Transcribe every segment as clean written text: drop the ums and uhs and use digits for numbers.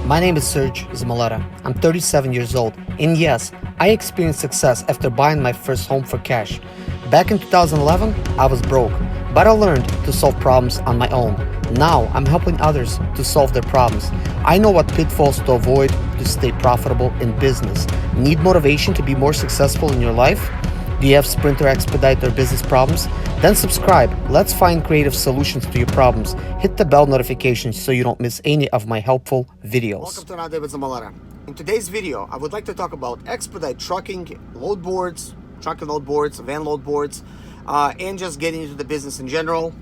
My name is Serge ZIMALETA. I'm 37 years old, and yes, I experienced success after buying my first home for cash. Back in 2011, I was broke, but I learned to solve problems on my own. Now, I'm helping others to solve their problems. I know what pitfalls to avoid to stay profitable in business. Need motivation to be more successful in your life? Do you have Sprinter, Expedite, or business problems? Then subscribe. Let's find creative solutions to your problems. Hit the bell notification so you don't miss any of my helpful videos. Welcome to another day with ZIMALETA. In today's video, I would like to talk about Expedite trucking load boards, trucking load boards, van load boards, and just getting into the business in general.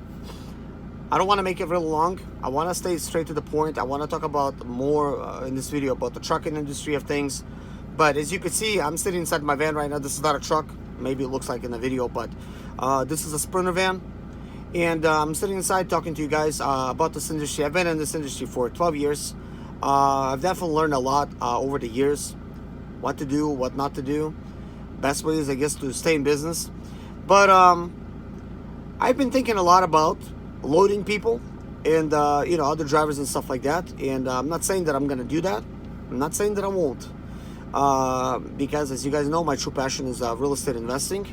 I don't want to make it real long. I want to stay straight to the point. I want to talk about more in this video about the trucking industry of things. But as you can see, I'm sitting inside my van right now. This is not a truck. Maybe it looks like in the video, but this is a Sprinter van. And I'm sitting inside talking to you guys about this industry. I've been in this industry for 12 years. I've definitely learned a lot over the years. What to do, what not to do. Best ways, I guess, to stay in business. But I've been thinking a lot about loading people and, other drivers and stuff like that. And I'm not saying that I'm going to do that. I'm not saying that I won't. Because as you guys know, my true passion is real estate investing,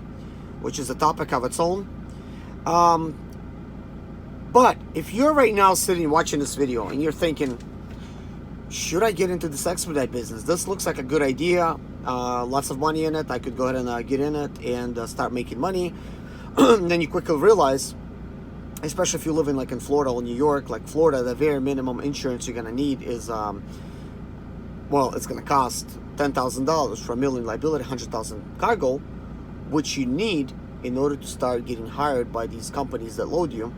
which is a topic of its own. But if you're right now sitting watching this video and you're thinking, should I get into this Expedite business? This looks like a good idea. Lots of money in it. I could go ahead and get in it and start making money. And then you quickly realize, especially if you live in like in Florida or New York, like Florida, the very minimum insurance you're going to need is, it's going to cost $10,000 for a million liability, 100,000 cargo, which you need in order to start getting hired by these companies that load you.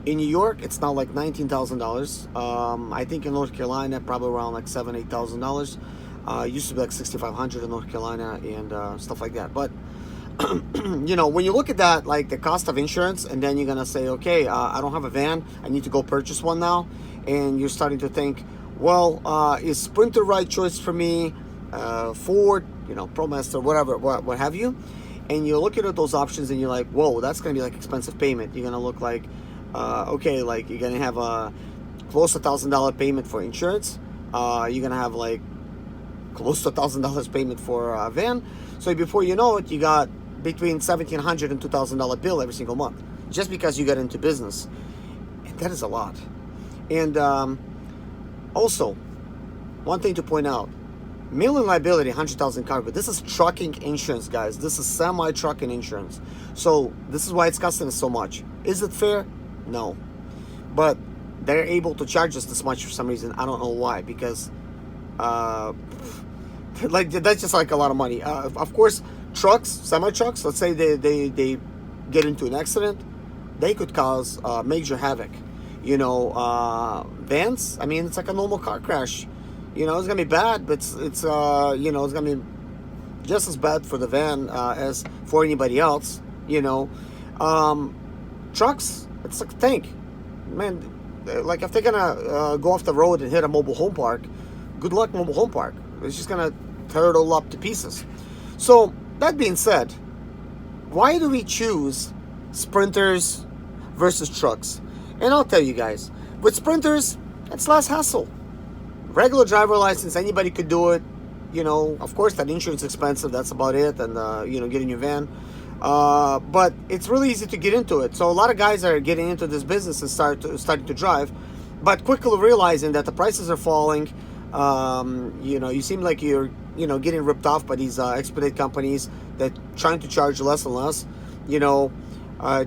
In New York, it's now like $19,000. I think in North Carolina, probably around like $7,000, $8,000. It used to be like $6,500 in North Carolina and stuff like that. But when you look at that, like the cost of insurance, and then you're gonna say, okay, I don't have a van, I need to go purchase one now, and you're starting to think, well, is Sprinter right choice for me? Ford, ProMaster, whatever, what have you, and you're looking at those options and you're like, whoa, that's gonna be like expensive payment. You're gonna look like, like you're gonna have a close to $1,000 payment for insurance. You're gonna have like close to $1,000 payment for a van. So before you know it, you got between $1,700 and $2,000 bill every single month, just because you got into business, and that is a lot. And also, one thing to point out. Million liability, 100,000 cargo. This is trucking insurance, guys. This is semi-trucking insurance. So this is why it's costing us so much. Is it fair? No. But they're able to charge us this much for some reason. I don't know why. Because, that's just like a lot of money. Of course, trucks, semi-trucks, let's say they get into an accident, they could cause major havoc. Vans, I mean, it's like a normal car crash. It's gonna be bad, but it's gonna be just as bad for the van as for anybody else. Trucks, it's like a tank, man. Like if they're gonna go off the road and hit a mobile home park, good luck, mobile home park. It's just gonna tear it all up to pieces. So that being said, why do we choose Sprinters versus trucks? And I'll tell you guys, with Sprinters, it's less hassle. Regular driver license, anybody could do it. Of course, that insurance is expensive. That's about it. And, get in your van. But it's really easy to get into it. So a lot of guys are getting into this business and starting to drive. But quickly realizing that the prices are falling. You seem like you're, getting ripped off by these expedite companies that trying to charge less and less. It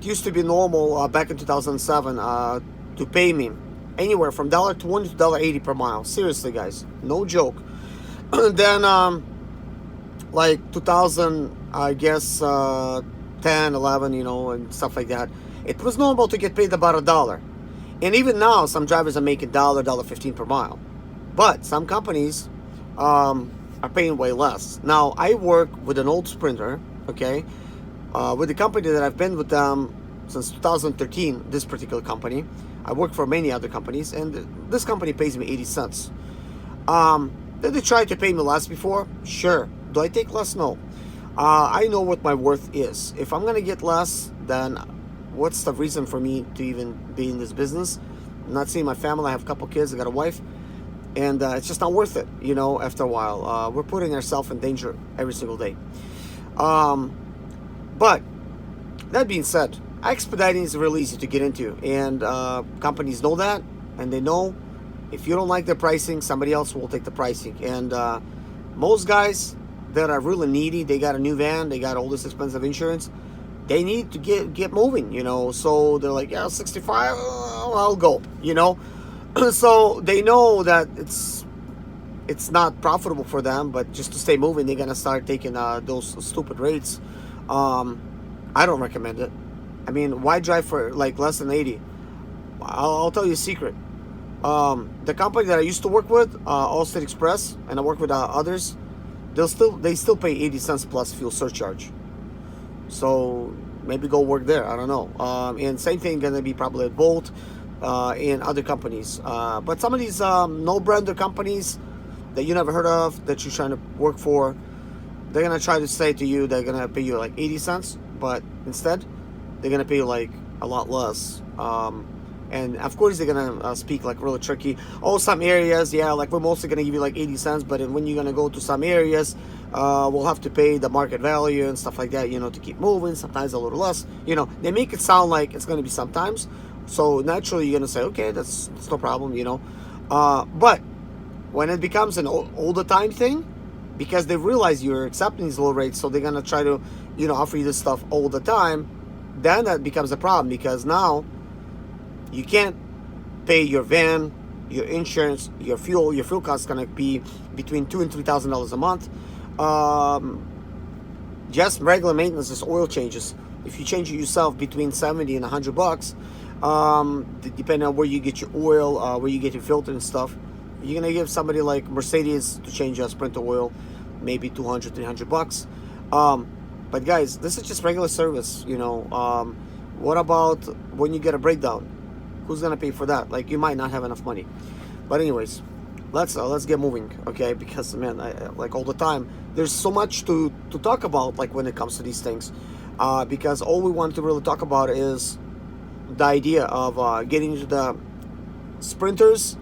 used to be normal back in 2007 to pay me anywhere from $1.20 to $1.80 per mile. Seriously, guys, no joke. Then, like 2000, I guess, 10, 11, and stuff like that. It was normal to get paid about $1. And even now, some drivers are making $1.15 per mile. But some companies are paying way less. Now, I work with an old Sprinter, okay, with the company that I've been with them since 2013, this particular company. I work for many other companies, and this company pays me 80 cents. Did they try to pay me less before? Sure. Do I take less? No. I know what my worth is. If I'm going to get less, then what's the reason for me to even be in this business? I'm not seeing my family. I have a couple kids. I got a wife. and it's just not worth it, you know. After a while, we're putting ourselves in danger every single day. But that being said, expediting is really easy to get into, and companies know that, and they know if you don't like their pricing, somebody else will take the pricing. And most guys that are really needy, they got a new van, they got all this expensive insurance, they need to get moving, you know. So they're like, yeah, 65, I'll go, you know. So they know that it's not profitable for them, but just to stay moving, they're gonna start taking those stupid rates. I don't recommend it. I mean, why drive for like less than 80? I'll tell you a secret. The company that I used to work with, Allstate Express, and I work with others, they still pay 80 cents plus fuel surcharge. So maybe go work there. I don't know. And same thing gonna be probably at Bolt and other companies. But some of these no-brander companies that you never heard of, that you're trying to work for, they're gonna try to say to you they're gonna pay you like 80 cents, but instead they're gonna pay you like a lot less. And of course they're gonna speak like really tricky. Oh, some areas, yeah, like we're mostly gonna give you like 80 cents, but when you're gonna go to some areas, we'll have to pay the market value and stuff like that, you know, to keep moving. Sometimes a little less, you know. They make it sound like it's gonna be sometimes. So naturally you're gonna say, okay, that's no problem, you know. But when it becomes an all the time thing, because they realize you're accepting these low rates, so they're gonna try to, you know, offer you this stuff all the time, then that becomes a problem, because now you can't pay your van, your insurance, your fuel. Your fuel cost is gonna be between $2,000 and $3,000 a month. Just regular maintenance is oil changes. If you change it yourself, between 70 and $100, depending on where you get your oil, where you get your filter and stuff, you're gonna give somebody like Mercedes to change a Sprinter oil, maybe $200, $300. But guys, this is just regular service, you know. What about when you get a breakdown? Who's gonna pay for that? Like, you might not have enough money. But anyways, let's get moving, okay? Because man, like all the time, there's so much to talk about, like when it comes to these things. Because all we want to really talk about is the idea of getting into the sprinters,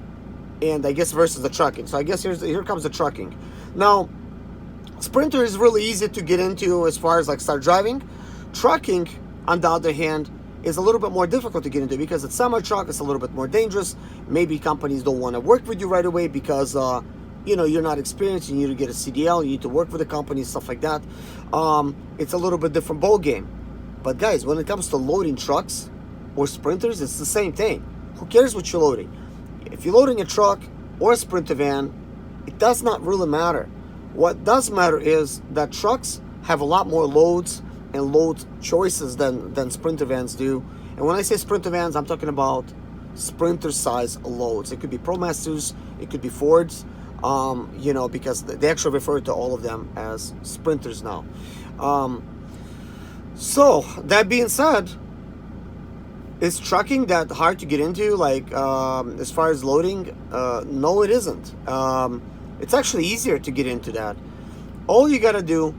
and I guess versus the trucking. So I guess here comes the trucking. Now, sprinter is really easy to get into as far as like start driving. Trucking, on the other hand, is a little bit more difficult to get into, because it's semi-truck, it's a little bit more dangerous. Maybe companies don't want to work with you right away because you know, you're not experienced, you need to get a CDL, you need to work with the company, stuff like that. It's a little bit different ball game. But guys, when it comes to loading trucks or sprinters, it's the same thing. Who cares what you're loading? If you're loading a truck or a sprinter van, it does not really matter. What does matter is that trucks have a lot more loads and load choices than sprinter vans do. And when I say sprinter vans, I'm talking about sprinter size loads. It could be ProMasters, it could be Fords, you know, because they actually refer to all of them as sprinters now. So that being said, is trucking that hard to get into, like as far as loading? No, it isn't. It's actually easier to get into that. All you gotta do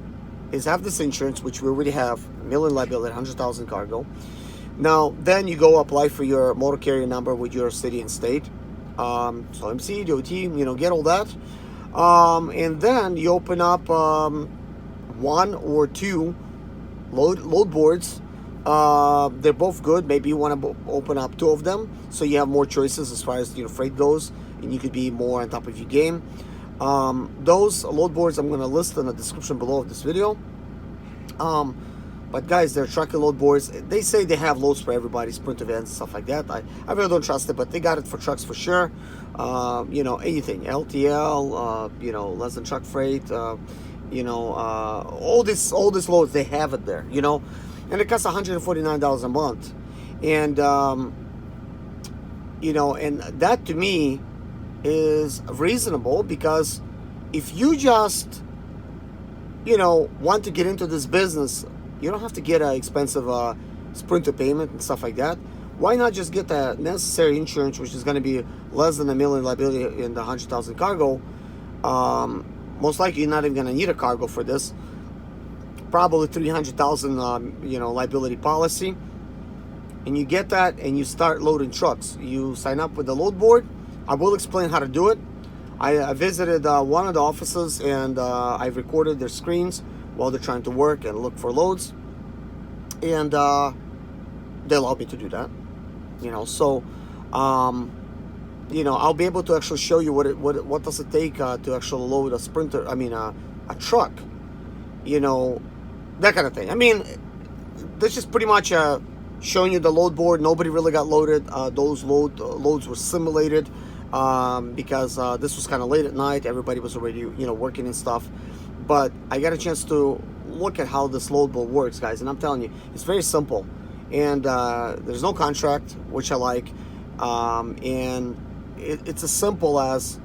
is have this insurance, which we already have, million liability, 100,000 cargo. Now, then you go apply for your motor carrier number with your city and state. So MC, DOT, you know, get all that. And then you open up one or two load boards. They're both good. Maybe you want to open up two of them, so you have more choices as far as, you know, freight goes, and you could be more on top of your game. Those load boards I'm going to list in the description below of this video. But guys, they're trucking load boards. They say they have loads for everybody, sprinter vans, stuff like that. I really don't trust it, but they got it for trucks for sure. You know, anything, LTL, you know, less than truck freight, you know, all this loads, they have it there, you know. And it costs $149 a month. And, you know, and that to me is reasonable, because if you just, you know, want to get into this business, you don't have to get an expensive sprinter payment and stuff like that. Why not just get the necessary insurance, which is going to be less than $1 million liability in the 100,000 cargo? Most likely you're not even going to need a cargo for this. Probably 300,000 you know, liability policy, and you get that and you start loading trucks. You sign up with the load board. I will explain how to do it. I visited one of the offices, and I recorded their screens while they're trying to work and look for loads, and they allowed me to do that. So I'll be able to actually show you what does it take to actually load a sprinter. I mean, a truck. That kind of thing. I mean, this is pretty much showing you the load board. Nobody really got loaded. Those loads were simulated because this was kind of late at night. Everybody was already working and stuff. But I got a chance to look at how this load board works, guys, and I'm telling you, it's very simple. And there's no contract, which I like. And it's as simple as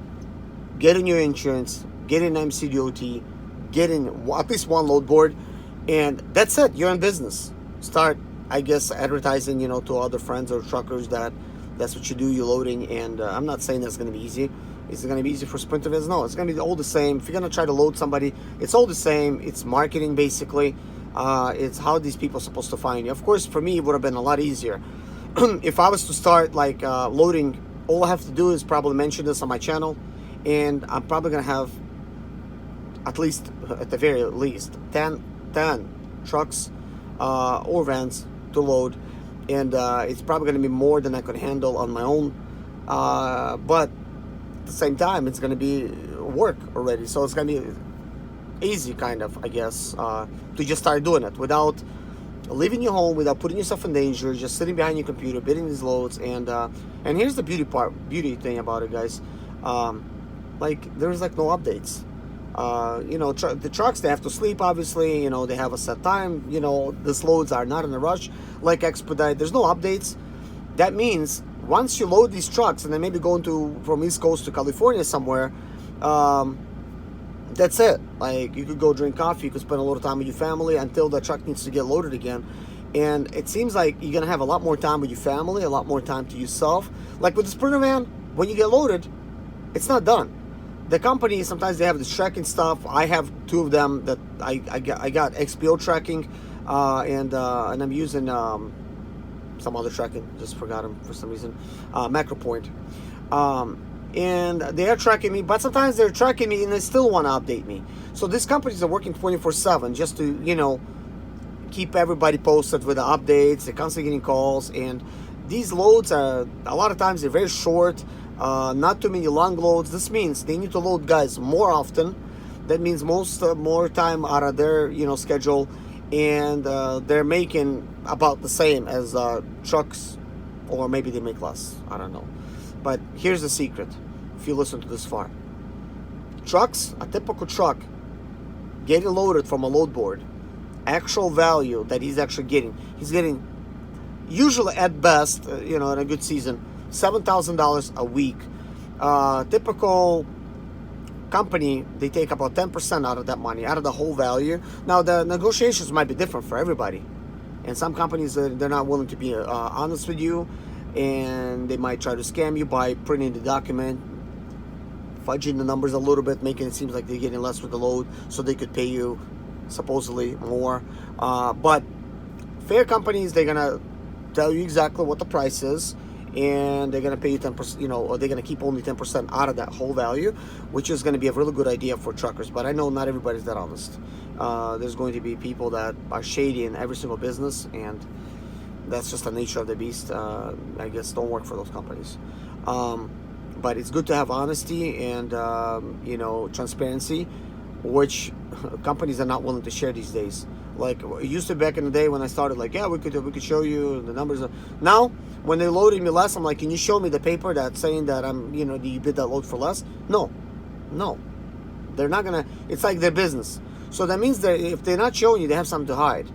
getting your insurance, getting MCDOT, getting at least one load board, and that's it. You're in business. Start, I guess, advertising, to other friends or truckers that's what you do. You're loading, and I'm not saying that's going to be easy. Is it going to be easy for sprinter vans? No, it's going to be all the same. If you're going to try to load somebody, it's all the same. It's marketing, basically. It's how these people are supposed to find you. Of course, for me, it would have been a lot easier. If I was to start loading, all I have to do is probably mention this on my channel, and I'm probably going to have at the very least 10 trucks or vans to load, and it's probably going to be more than I could handle on my own, but at the same time it's going to be work already, so it's going to be easy, kind of, I guess, to just start doing it without leaving your home, without putting yourself in danger, just sitting behind your computer bidding these loads. And here's the beauty thing about it, guys. There's no updates. The trucks, they have to sleep, obviously. They have a set time. These loads are not in a rush like Expedite. There's no updates. That means once you load these trucks and then maybe going from East Coast to California somewhere, that's it. You could go drink coffee, you could spend a little time with your family until the truck needs to get loaded again. And it seems like you're gonna have a lot more time with your family, a lot more time to yourself. Like with the Sprinter van, when you get loaded, it's not done. The company, sometimes they have this tracking stuff. I have two of them that I got XPO tracking, and I'm using some other tracking, just forgot them for some reason, MacroPoint. And they are tracking me, but sometimes they're tracking me and they still want to update me. So these companies are working 24/7 just to, keep everybody posted with the updates. They're constantly getting calls, and these loads are, a lot of times, they're very short, not too many long loads. This means they need to load guys more often. That means more time out of their, schedule, and they're making about the same as trucks, or maybe they make less. I don't know. But here's the secret, if you listen to this far. Trucks, a typical truck, getting loaded from a load board, actual value that he's getting usually at best, in a good season, $7,000 a week. Typical company, they take about 10% out of that money, out of the whole value. Now, the negotiations might be different for everybody. And some companies, they're not willing to be honest with you, and they might try to scam you by printing the document, fudging the numbers a little bit, making it seem like they're getting less with the load so they could pay you supposedly more. But fair companies, they're gonna tell you exactly what the price is, and they're gonna pay you 10%, or they're gonna keep only 10% out of that whole value, which is gonna be a really good idea for truckers. But I know not everybody's that honest. There's going to be people that are shady in every single business, and that's just the nature of the beast. I guess don't work for those companies. But it's good to have honesty and transparency, which companies are not willing to share these days. Like it used to back in the day when I started, we could show you the numbers. Now, when they loaded me less, I'm like, can you show me the paper that's saying that you bid that load for less? No, they're not gonna. It's like their business. So that means that if they're not showing you, they have something to hide.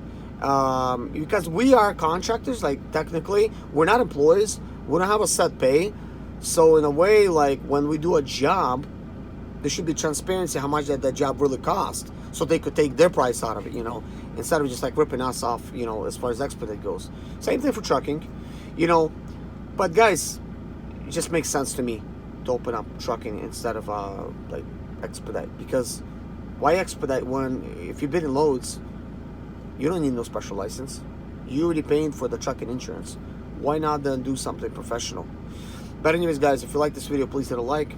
Because we are contractors, technically, we're not employees. We don't have a set pay. So in a way, when we do a job, there should be transparency how much that job really cost, so they could take their price out of it, instead of just ripping us off, as far as Expedite goes. Same thing for trucking, but guys, it just makes sense to me to open up trucking instead of Expedite. Because why Expedite when, if you're bidding loads, you don't need no special license. You're already paying for the trucking insurance. Why not then do something professional? But anyways, guys, if you like this video, please hit a like.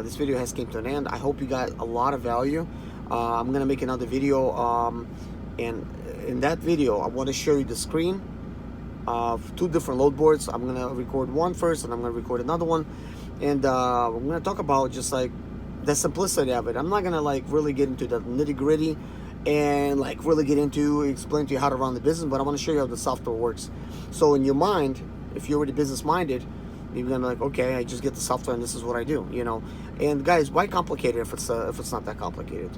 this video has came to an end. I hope you got a lot of value. I'm gonna make another video, and in that video I want to show you the screen of 2 different load boards. I'm gonna record one first and I'm gonna record another one, and I'm gonna talk about just like the simplicity of it. I'm not gonna like really get into the nitty-gritty and like really get into explain to you how to run the business, but I want to show you how the software works. So in your mind, if you're already business minded, you're gonna be like, okay, I just get the software and this is what I do, you know. And guys, why complicate it if it's not that complicated?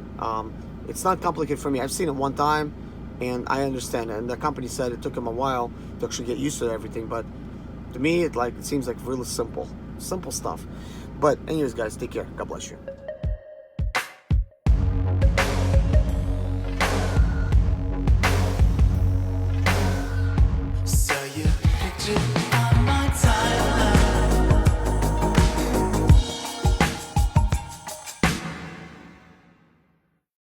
It's not complicated for me. I've seen it one time and I understand it, and the company said it took them a while to actually get used to everything, but to me it seems like really simple stuff. But anyways guys, take care. God bless you.